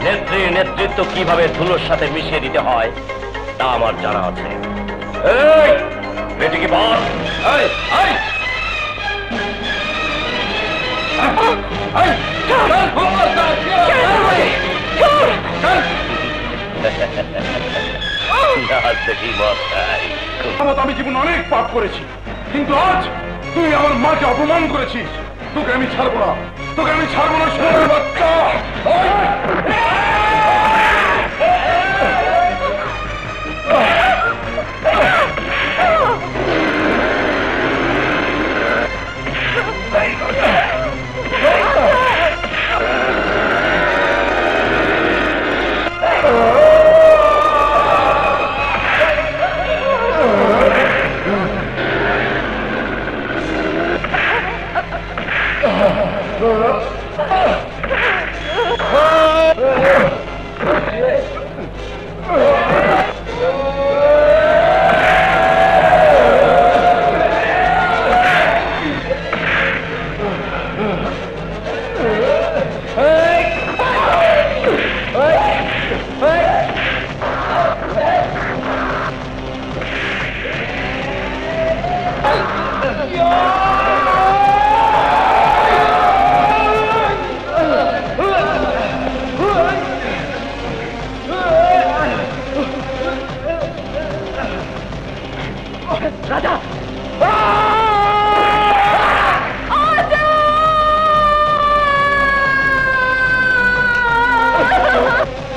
নেত্রীর নেতৃত্ব কিভাবে ধুলোর সাথে মিশিয়ে দিতে হয় তা আমার জানা আছে। এই বেটি কি বল, আমি জীবন অনেক পাপ করেছি, কিন্তু আজ তুই আমার মাকে অপমান করেছিস। তোকে আমি ছাড়বো না, তোকে আমি ছাড়বো না সোনার বাচ্চা।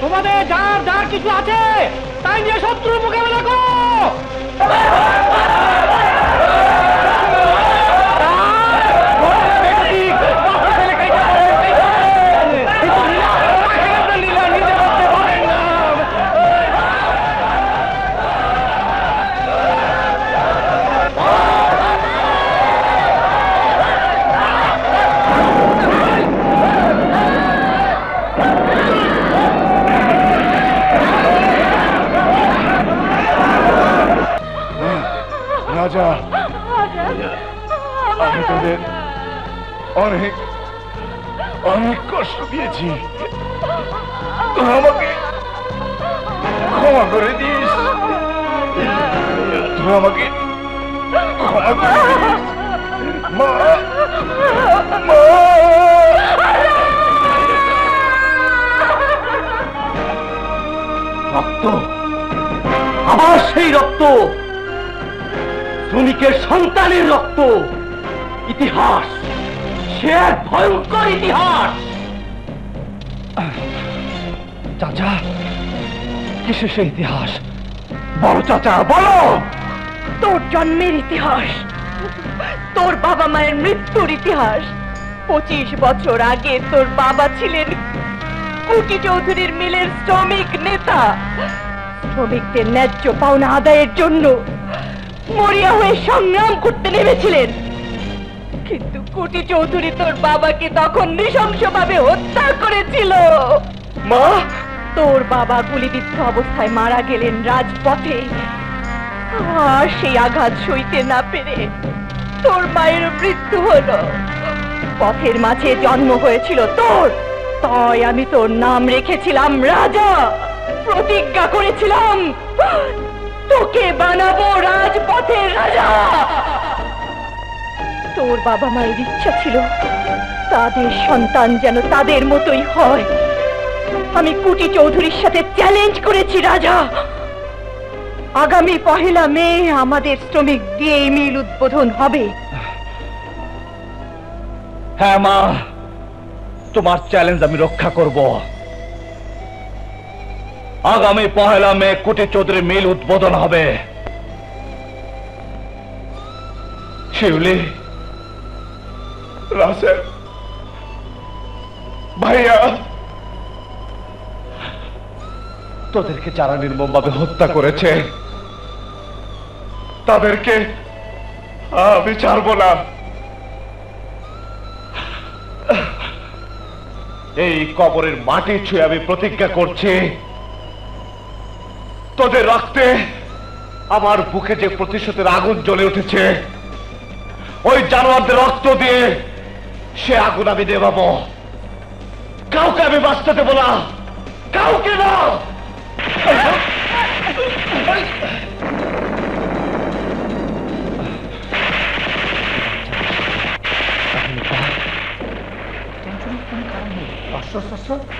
তোমাদের যার যার কিছু আছে তাই নিয়ে শত্রুর মোকাবেলা করো। রাজা, আমি তোদের অনেক অনেক কষ্ট দিয়েছি, তুই আমাকে ক্ষমা করে দিস, তুই আমাকে ক্ষমা করে দিস। মা, মা, রক্ত, আবার সেই রক্ত, শ্রমিকের সন্তানের রক্ত। ইতিহাস, সে এক ভয়ঙ্কর ইতিহাস। চাচা, কিসের সেই ইতিহাস? বলো চাচা, বলো। তোর জন্মের ইতিহাস, তোর বাবা মায়ের মৃত্যুর ইতিহাস। 25 বছর আগে তোর বাবা ছিলেন কুটি চৌধুরীর মিলের শ্রমিক নেতা। শ্রমিকদের ন্যায্য পাওনা আদায়ের জন্য মরিয়া হয়ে সংগ্রাম করতে নেমেছিলেন, কিন্তু কুটি চৌধুরী তোর বাবাকে তখন নৃশংসভাবে হত্যা করেছিল। মা, তোর বাবা গুলিবিদ্ধ অবস্থায় মারা গেলেন রাজপথে। আর সেই আঘাত সইতে না পেরে তোর মায়ের মৃত্যু হলো। পথের মাঝে জন্ম হয়েছিল তোর, তাই আমি তোর নাম রেখেছিলাম রাজা। প্রতিজ্ঞা করেছিলাম তোকে বানাবো রাজপথের রাজা। তোর বাবা মায়ের ইচ্ছা ছিল তাদের সন্তান যেন তাদের মতোই হয়। আমি কুটি চৌধুরীর সাথে চ্যালেঞ্জ করেছি রাজা, আগামী 1 মে আমাদের শ্রমিক দিয়ে এই মিল উদ্বোধন হবে। হ্যাঁ মা, তোমার চ্যালেঞ্জ আমি রক্ষা করব। আগামী 1 মে কুটি চৌধুরী মিল উদ্বোধন হবে। শিউলি, রাসেল, ভাইয়া, তোদেরকে যারা নির্মমভাবে হত্যা করেছে তাদেরকে আমি ছাড়ব না। এই কবরের মাটি ছুঁয়ে আমি প্রতিজ্ঞা করছি, তোদের রক্তে আমার বুকে যে প্রতিশোধের আগুন জ্বলে উঠেছে, ওই জানোয়ারদের রক্ত দিয়ে সে আগুন আমি নেভাবো। কাউকে আমি বাঁচতে দেব না, কাউকে না।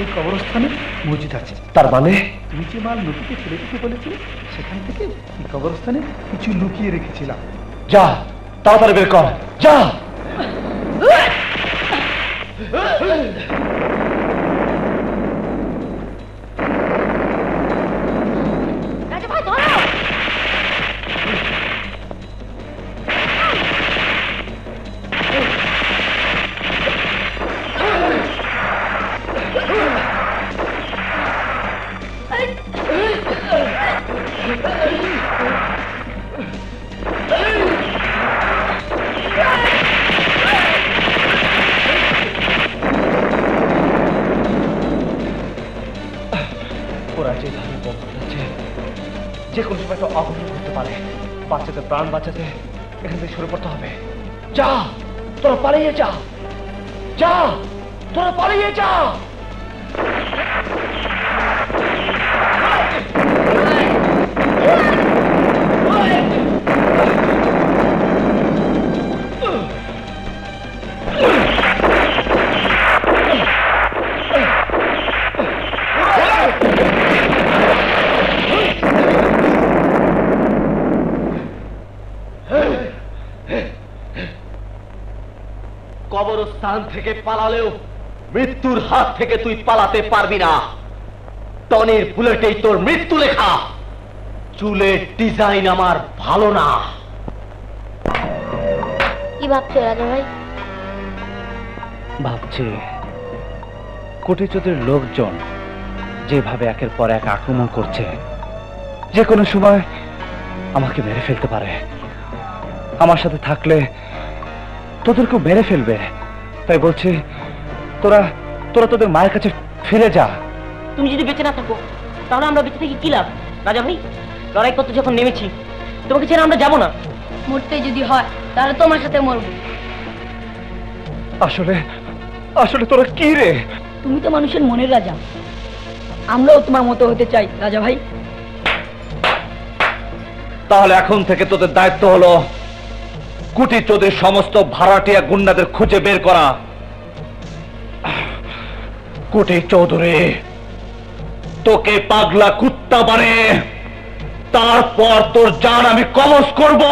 এই কবরস্থানে মসজিদ আছে। তার মানে তুমি যে মাল নদীতে ফেলে দিতে বলেছিলে সেখান থেকে এই কবরস্থানে কিছু লুকিয়ে রেখেছিলাম। যা, তাড়াতাড়ি বের কর, যা। ওরা যেভাবে বদলাচ্ছে যে কোনো সময় তো অঘটন ঘটতে পারে। বাচ্চাদের প্রাণ বাঁচাতে এখান থেকে সরে পড়তে হবে। যা, তোরা পালিয়ে যা, যা, তোরা পালিয়ে যা। কবরস্থান থেকে পালালেও মৃত্যুর হাত থেকে তুই পালাতে পারবি না। টনির বুলেটেই তোর মৃত্যু লেখা। চুলের ডিজাইন আমার ভালো না। কি ভাবছো রাজা ভাই? ভাবছি কোটিচুদের লোকজন যেভাবে একের পর এক আক্রমণ করছে, যে কোনো সময় আমাকে মেরে ফেলতে পারে। আমার সাথে থাকলে তোদেরকেও মেরে ফেলবে। তাই বলছি তোরা তোরা তোদের মায়ের কাছে ফিরে যা। তুমি যদি বেঁচে না থাকো তাহলে আমরা বেঁচে থেকে কি লাভ? রাজা ভাই, লড়াই করতে যখন নেমেছি তোমাকে ছেড়ে আমরা যাবো না। মরতে যদি হয় তাহলে তোমার সাথে মরবো। আসলে আসলে তোরা কি রে? তুমি তো মানুষের মনের রাজা, আমরাও তোমার মতো হতে চাই রাজা ভাই। তাহলে এখন থেকে তোদের দায়িত্ব হলো কুটিচোদের সমস্ত ভাড়াটিয়া গুন্ডাদের খুঁজে বের করা। কুটি চৌধুরী, তোকে পাগলা কুত্তা বানিয়ে তারপর তোর জান আমি কবজ করব।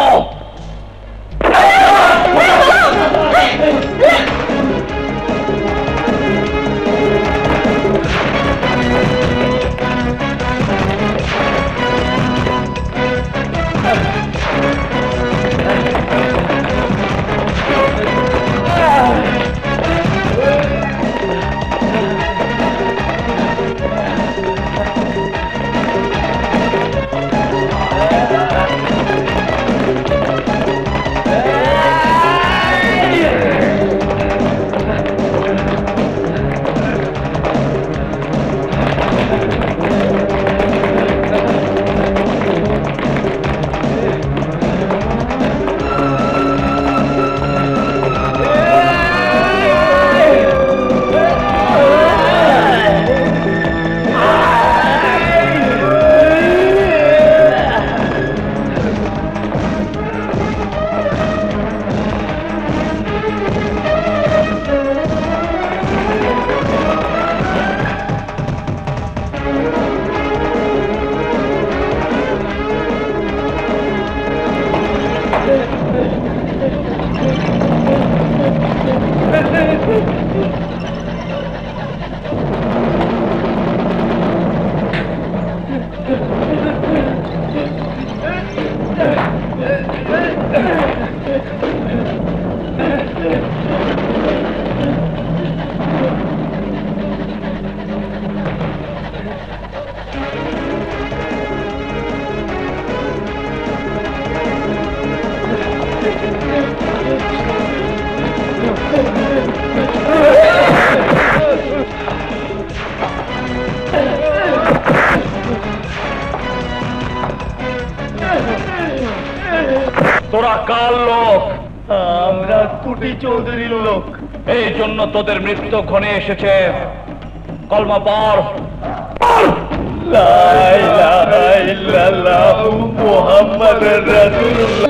তোরা কার লোক? আমরা কুটি চৌধুরীর লোক। এই জন্য তোদের মৃত্যু ঘনে এসেছে। কলমা পড়। বল লা ইলাহা ইল্লাল্লাহ মুহাম্মাদুর রাসূলুল্লাহ।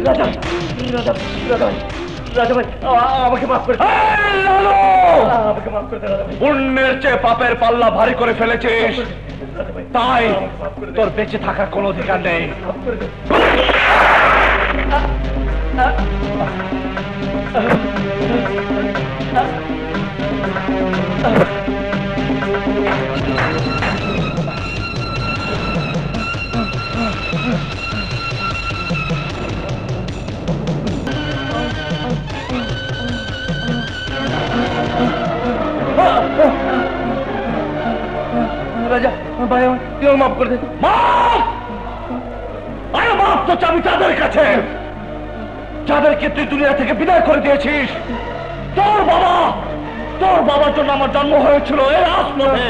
রাজা রাজা রাজা রাজা ভাই আমাকে মাফ করে আমাকে মাফ করে রাজা ভাই। পুণ্যের চেয়ে পাপের পাল্লা ভারী করে ফেলেছিস, তাই তোর বেঁচে থাকার কোনো অধিকার নেই। রাজা ভাই তুই মাফ করে দে। মাফ! আরে মাফ তো চাবি তাদের কাছে যাদেরকে তুই দুনিয়া থেকে বিদায় করে দিয়েছিস। তোর বাবার জন্য আমার জন্ম হয়েছিল এই রাজপথে।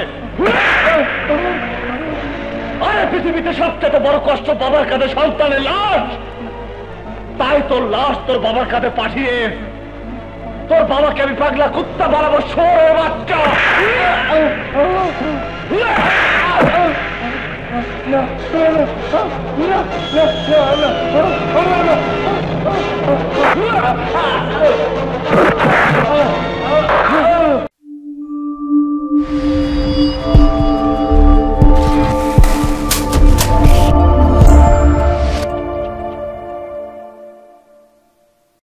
আরে পৃথিবীতে সবচেয়ে বড় কষ্ট বাবার কাঁধে সন্তানের লাশ, তাই তোর লাশ তোর বাবার কাঁধে পাঠিয়ে তোর বাবাকে আমি পাগলা কুত্তা বানাবো, শোর বাচ্চা। না